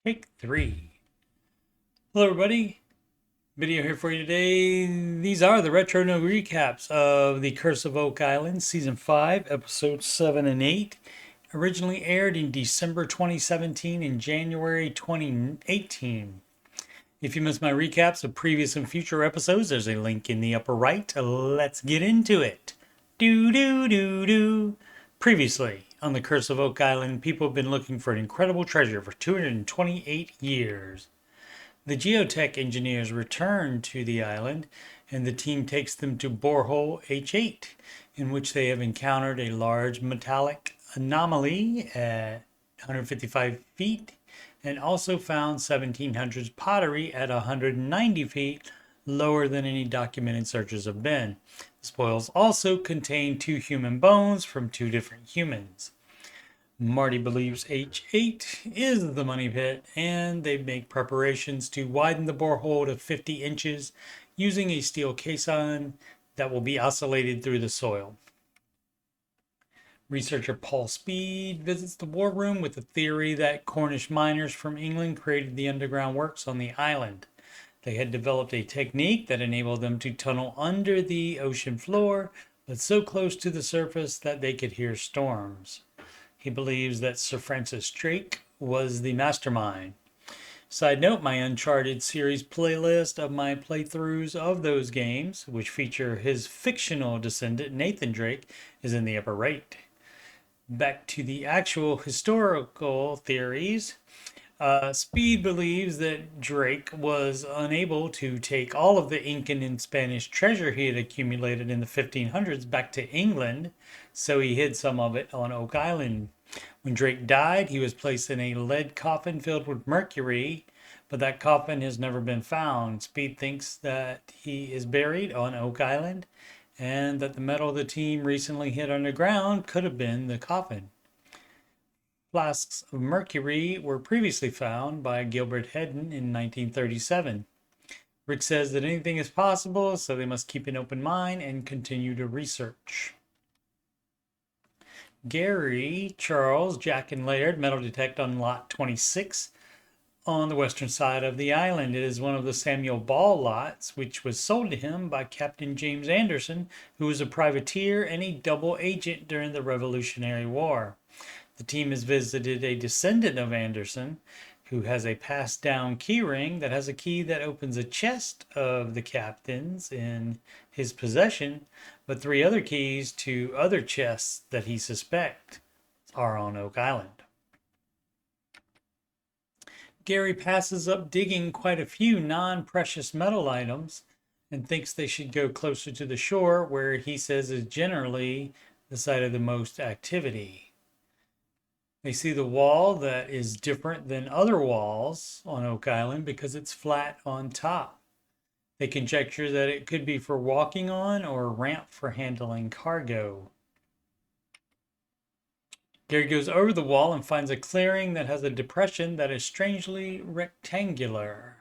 Take 3. Hello everybody, video here for you today. These are the retro no recaps of the Curse of Oak Island Season 5, Episodes 7 and 8. Originally aired in December 2017 and January 2018. If you missed my recaps of previous and future episodes, there's a link in the upper right. Let's get into it. Previously, on the Curse of Oak Island, people have been looking for an incredible treasure for 228 years. The geotech engineers return to the island, and the team takes them to Borehole H8, in which they have encountered a large metallic anomaly at 155 feet, and also found 1700s pottery at 190 feet, lower than any documented searches have been. The spoils also contain 2 human bones from 2 different humans. Marty believes H8 is the money pit, and they make preparations to widen the borehole to 50 inches using a steel caisson that will be oscillated through the soil. Researcher Paul Speed visits the war room with the theory that Cornish miners from England created the underground works on the island. They had developed a technique that enabled them to tunnel under the ocean floor, but so close to the surface that they could hear storms. He believes that Sir Francis Drake was the mastermind. Side note, my Uncharted series playlist of my playthroughs of those games, which feature his fictional descendant Nathan Drake, is in the upper right. Back to the actual historical theories. Speed believes that Drake was unable to take all of the Incan and Spanish treasure he had accumulated in the 1500s back to England, so he hid some of it on Oak Island. When Drake died, he was placed in a lead coffin filled with mercury, but that coffin has never been found. Speed thinks that he is buried on Oak Island, and that the metal the team recently hid underground could have been the coffin. Flasks of mercury were previously found by Gilbert Hedden in 1937. Rick says that anything is possible, so they must keep an open mind and continue to research. Gary, Charles, Jack, and Laird metal detect on lot 26 on the western side of the island. It is one of the Samuel Ball lots, which was sold to him by Captain James Anderson, who was a privateer and a double agent during the Revolutionary War. The team has visited a descendant of Anderson, who has a passed down keyring that has a key that opens a chest of the captain's in his possession, but 3 other keys to other chests that he suspects are on Oak Island. Gary passes up digging quite a few non-precious metal items and thinks they should go closer to the shore, where he says is generally the site of the most activity. They see the wall that is different than other walls on Oak Island because it's flat on top. They conjecture that it could be for walking on or a ramp for handling cargo. Gary goes over the wall and finds a clearing that has a depression that is strangely rectangular.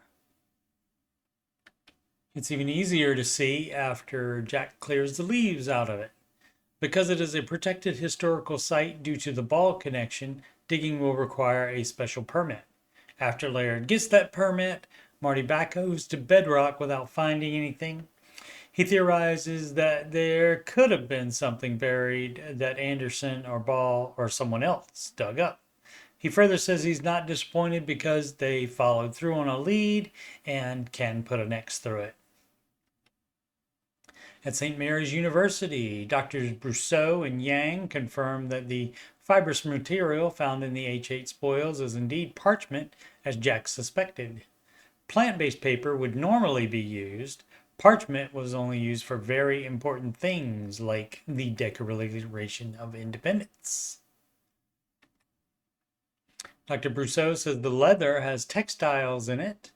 It's even easier to see after Jack clears the leaves out of it. Because it is a protected historical site due to the ball connection, digging will require a special permit. After Laird gets that permit, Marty backhoes to bedrock without finding anything. He theorizes that there could have been something buried that Anderson or Ball or someone else dug up. He further says he's not disappointed because they followed through on a lead and can put an X through it. At St. Mary's University, Doctors Brousseau and Yang confirm that the fibrous material found in the H8 spoils is indeed parchment, as Jack suspected. Plant-based paper would normally be used. Parchment was only used for very important things, like the Declaration of Independence. Dr. Brousseau says the leather has textiles in it,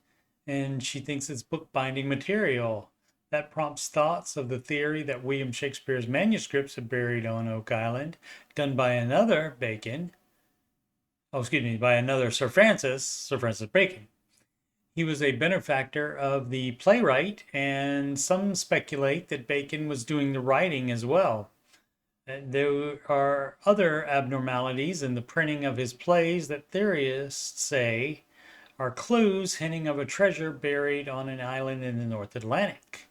and she thinks it's bookbinding material. That prompts thoughts of the theory that William Shakespeare's manuscripts are buried on Oak Island, done by another Bacon. By another Sir Francis Bacon. He was a benefactor of the playwright, and some speculate that Bacon was doing the writing as well. There are other abnormalities in the printing of his plays that theorists say are clues hinting of a treasure buried on an island in the North Atlantic.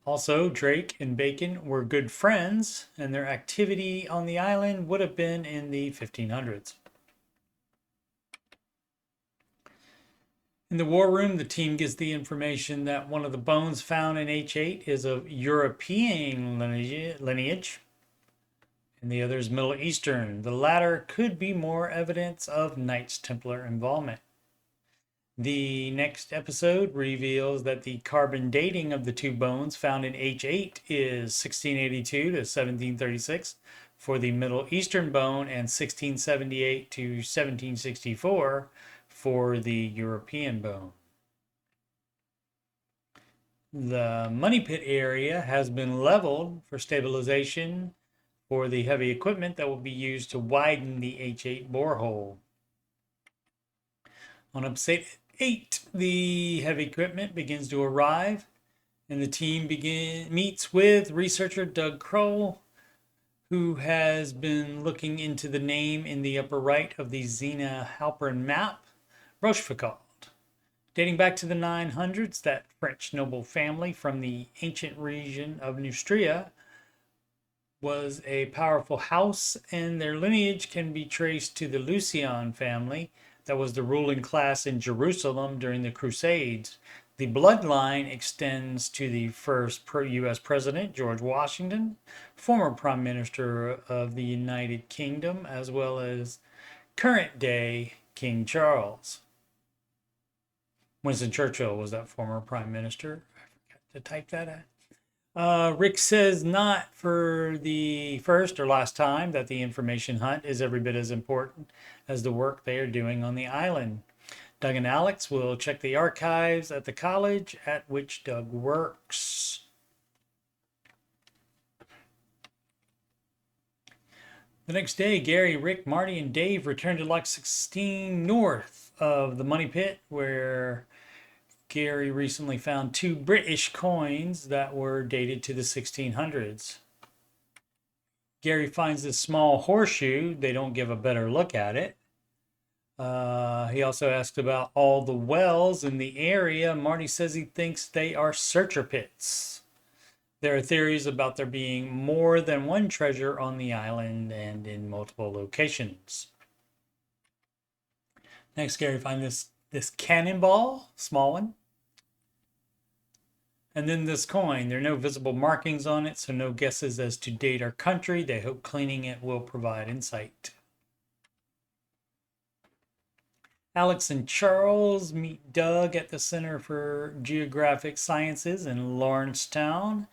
Also, Drake and Bacon were good friends, and their activity on the island would have been in the 1500s. In the war room, the team gets the information that one of the bones found in H8 is of European lineage, and the other is Middle Eastern. The latter could be more evidence of Knights Templar involvement. The next episode reveals that the carbon dating of the two bones found in H8 is 1682 to 1736 for the Middle Eastern bone and 1678 to 1764 for the European bone. The money pit area has been leveled for stabilization for the heavy equipment that will be used to widen the H8 borehole. On episode 8, the heavy equipment begins to arrive, and the team meets with researcher Doug Kroll, who has been looking into the name in the upper right of the Xena Halpern map, Rochefoucauld. Dating back to the 900s, that French noble family from the ancient region of Neustria was a powerful house, and their lineage can be traced to the Lucien family that was the ruling class in Jerusalem during the Crusades. The bloodline extends to the first U.S. President, George Washington, former Prime Minister of the United Kingdom, as well as current day King Charles. Winston Churchill was that former Prime Minister. I forgot to type that out. Rick says not for the first or last time that the information hunt is every bit as important as the work they are doing on the island. Doug and Alex will check the archives at the college at which Doug works. The next day, Gary, Rick, Marty, and Dave return to Lock 16 north of the money pit, where Gary recently found 2 British coins that were dated to the 1600s. Gary finds this small horseshoe. They don't give a better look at it. He also asked about all the wells in the area. Marty says he thinks they are searcher pits. There are theories about there being more than one treasure on the island and in multiple locations. Next, Gary finds this cannonball, small one. And then this coin. There are no visible markings on it, so no guesses as to date or country. They hope cleaning it will provide insight. Alex and Charles meet Doug at the Center for Geographic Sciences in Lawrencetown,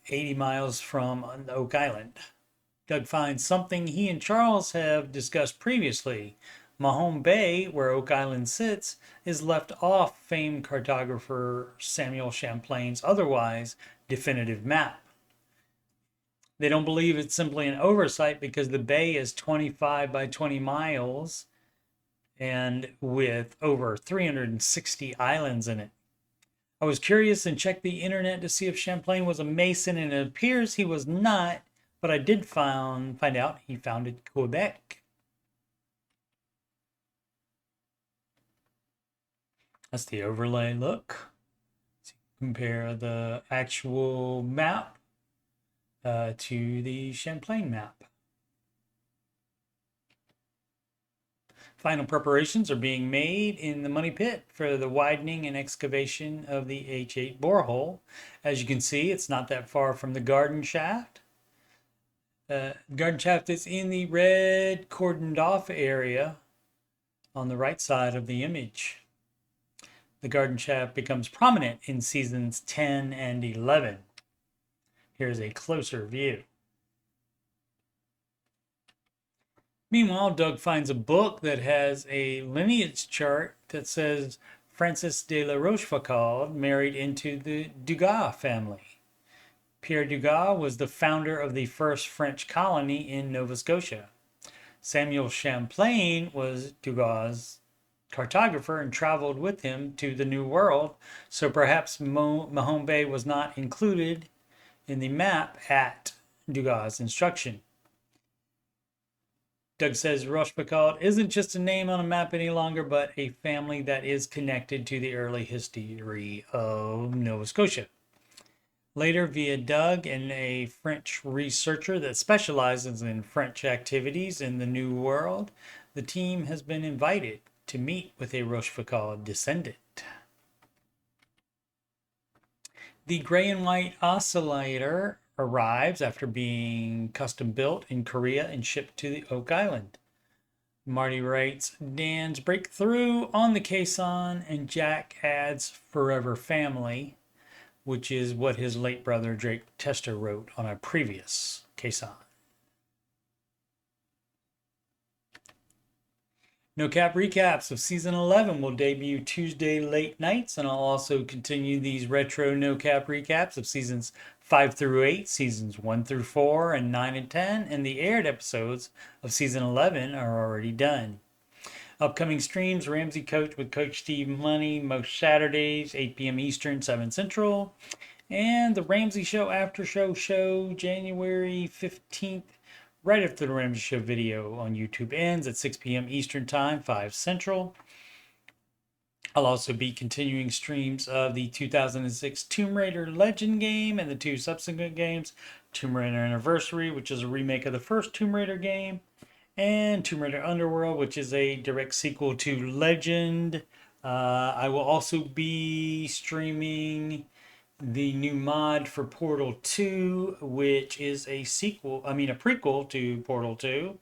80 miles from Oak Island. Doug finds something he and Charles have discussed previously. Mahone Bay, where Oak Island sits, is left off famed cartographer Samuel Champlain's otherwise definitive map. They don't believe it's simply an oversight because the bay is 25 by 20 miles and with over 360 islands in it. I was curious and checked the internet to see if Champlain was a Mason, and it appears he was not, but I did find out he founded Quebec. That's the overlay look. So compare the actual map to the Champlain map. Final preparations are being made in the money pit for the widening and excavation of the H8 borehole. As you can see, it's not that far from the garden shaft. Garden shaft is in the red cordoned off area on the right side of the image. The garden shaft becomes prominent in seasons 10 and 11. Here's a closer view. Meanwhile, Doug finds a book that has a lineage chart that says Francis de la Rochefoucauld married into the Dugas family. Pierre Dugas was the founder of the first French colony in Nova Scotia. Samuel Champlain was Dugas' cartographer and traveled with him to the New World, so perhaps Mahone Bay was not included in the map at Dugas' instruction. Doug says Rochefoucauld isn't just a name on a map any longer, but a family that is connected to the early history of Nova Scotia. Later, via Doug and a French researcher that specializes in French activities in the New World, the team has been invited to meet with a Rochefoucauld descendant. The gray and white oscillator arrives after being custom built in Korea and shipped to the Oak Island. Marty writes, Dan's breakthrough on the caisson, and Jack adds Forever Family, which is what his late brother Drake Tester wrote on a previous caisson. No Cap recaps of season 11 will debut Tuesday late nights, and I'll also continue these retro No Cap recaps of seasons 5 through 8, seasons 1 through 4, and 9 and 10, and the aired episodes of season 11 are already done. Upcoming streams: Ramsey Coach with Coach Steve Money, most Saturdays, 8 p.m. Eastern, 7 Central, and the Ramsey Show After Show January 15th, right after the Ramsey Show video on YouTube ends at 6 p.m. Eastern Time, 5 Central. I'll also be continuing streams of the 2006 Tomb Raider Legend game and the 2 subsequent games, Tomb Raider Anniversary, which is a remake of the first Tomb Raider game, and Tomb Raider Underworld, which is a direct sequel to Legend. I will also be streaming the new mod for Portal 2, which is a prequel to Portal 2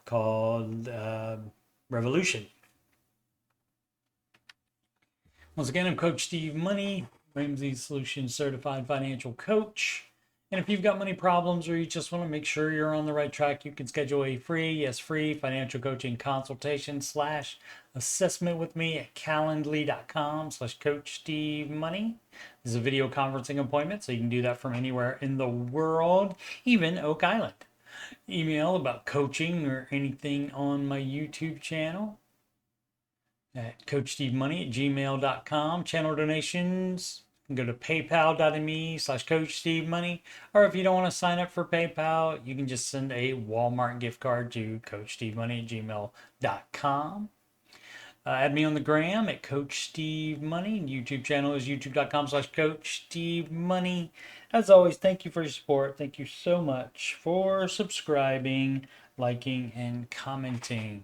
called Revolution. Once again, I'm Coach Steve Money, Ramsey Solutions Certified Financial Coach. And if you've got money problems or you just want to make sure you're on the right track, you can schedule a free financial coaching consultation / assessment with me at calendly.com/Coach Steve Money. This is a video conferencing appointment, so you can do that from anywhere in the world, even Oak Island. Email about coaching or anything on my YouTube channel at CoachSteveMoney@gmail.com. Channel donations, go to paypal.me/CoachSteveMoney. Or if you don't want to sign up for PayPal, you can just send a Walmart gift card to CoachSteveMoney@gmail.com. Add me on the gram at Coach Steve Money. YouTube channel is youtube.com/Coach Steve Money. As always, thank you for your support. Thank you so much for subscribing, liking, and commenting.